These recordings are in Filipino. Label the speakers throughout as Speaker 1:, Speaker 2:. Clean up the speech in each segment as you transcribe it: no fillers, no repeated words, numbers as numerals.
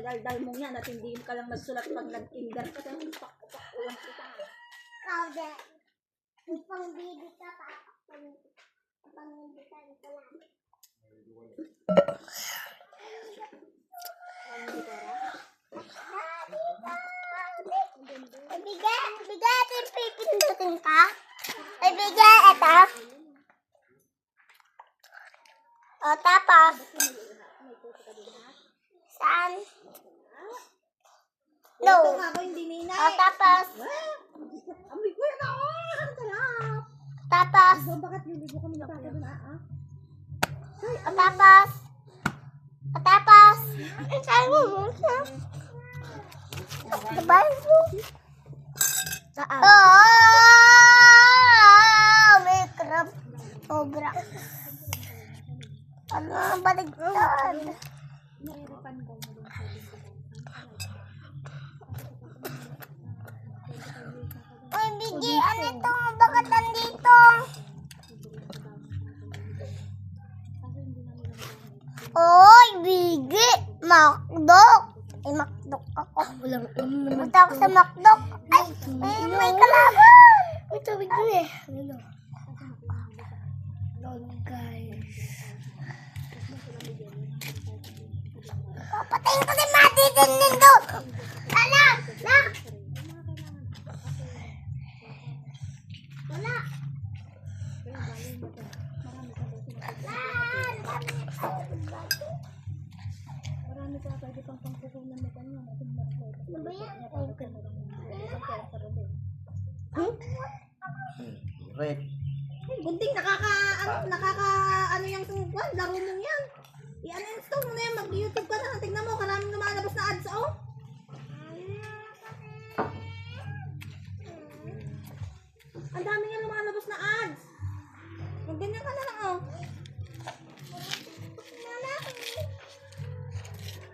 Speaker 1: dal-dal mo yan at hindi ka lang nagsulat pag nag-kinder ka. Kasi pak-uwan kita.
Speaker 2: Kaude. Pang-bidi ka pa. Pang-bidi ka ito lang. Ibigay ito yung pipindutin ka. Ibigay ito. O, tapos. Saan? No.
Speaker 1: Ito nga ba hindi ninay?
Speaker 2: O, tapos.
Speaker 1: Amoy ko yan ako. Ang sarap.
Speaker 2: Tapos.
Speaker 1: Bakit niligo kami na tayo na
Speaker 2: O, tapos. O, tapos. Saan mo mo siya? Diba? Oh, may crab. Sobra. Ano ang baligtad? Uy, Bigi, ano ito? Bakit nandito? Oy, Bigi! Makdok! Ay, makdok ako. Punta ako sa makdok. Ay, may kalaban! May tubig doon eh. Lord, guys. Oh, patayin ko si Mati din doon. Wala! Wala! Wala!
Speaker 1: Marami pa pwede pang pangkukunan na kanya.
Speaker 2: Ano ba yan?
Speaker 3: Red.
Speaker 1: Bunting, ano yung tungkol? Laro mo yan. I-uninstall mo na yan. Mag-YouTube ka na. Tignan mo, karaming lumalabas na ads, oh. Ang dami nga lumalabas na ads. Magganyan ka na lang, oh.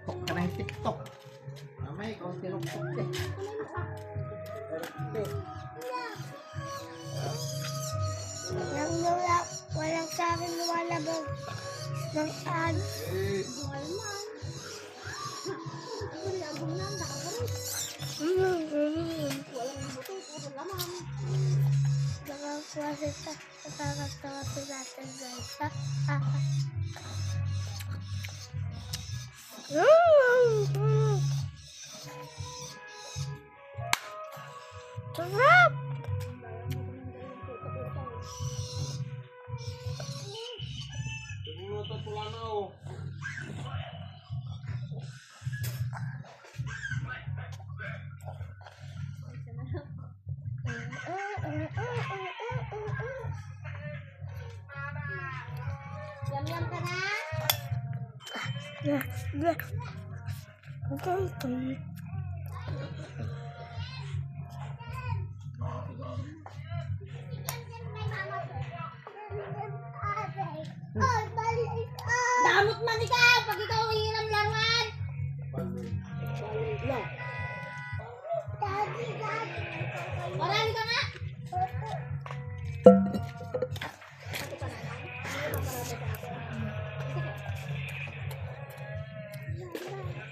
Speaker 3: Tok ka ng TikTok. Mamay, konti lang tok eh.
Speaker 2: Walang sa akin lumalabag ng ads. Nakakawasa sa nakakawasa natin guys. Sarap!
Speaker 1: Yam-yam ka na?
Speaker 2: Okay.
Speaker 1: Damot man ikaw pag ikaw hiram laruan. Marami ka nga.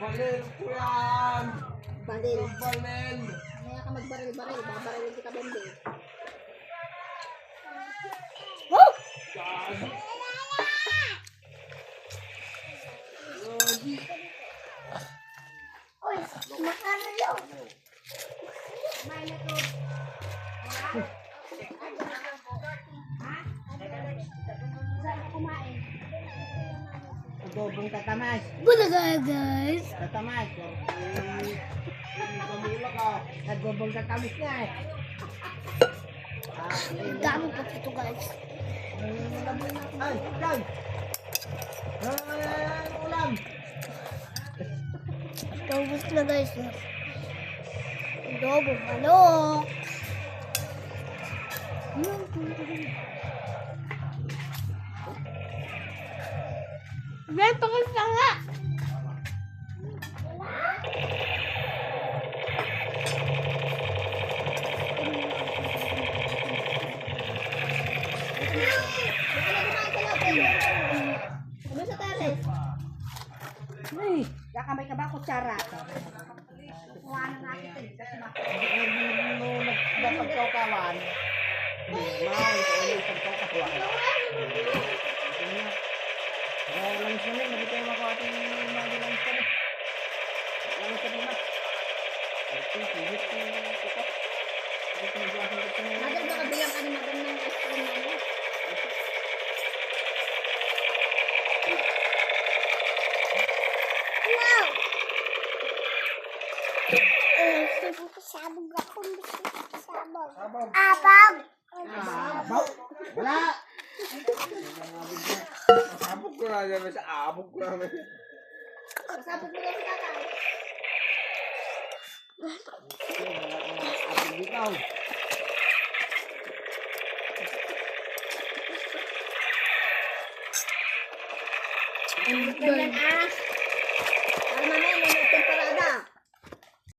Speaker 3: Balil ko yan!
Speaker 1: Baril.
Speaker 3: Balil!
Speaker 1: Maya ka magbaril-baril. Babarilin kita bende.
Speaker 2: Uy, makaralaw.
Speaker 3: Adobong tatamas.
Speaker 2: Bulaga guys.
Speaker 3: Tatamas. Pamula ka. Adobong tatamas nga eh.
Speaker 2: Ang dami pa ito guys.
Speaker 3: Ay, Dan! Ay, ulam!
Speaker 2: Taubos na guys. Adobo, manok. May pangal na nga.
Speaker 1: Ano sa tares?
Speaker 3: Ay,
Speaker 1: Kakamay ka ba, kutsara? Kuha na natin ito. Kasi
Speaker 3: Nung nagpagkaukawan, nagpagkaukawan. Kaya lang siya na, hindi tayo makawating mga lang siya na. Lang siya na. Ito, higit ko ito. Higit na buwan ito na.
Speaker 1: Madal baka bilang ano magandang ice cream na mo.
Speaker 2: Wow! Sabog ako. Sabog.
Speaker 3: Sabog.
Speaker 2: Abag.
Speaker 3: Sabog. Wala. Sabog ko na naman sa abog ko naman.
Speaker 1: Pasabog mo daw si tatay.
Speaker 3: Abog ikaw.
Speaker 1: Ganyan ah.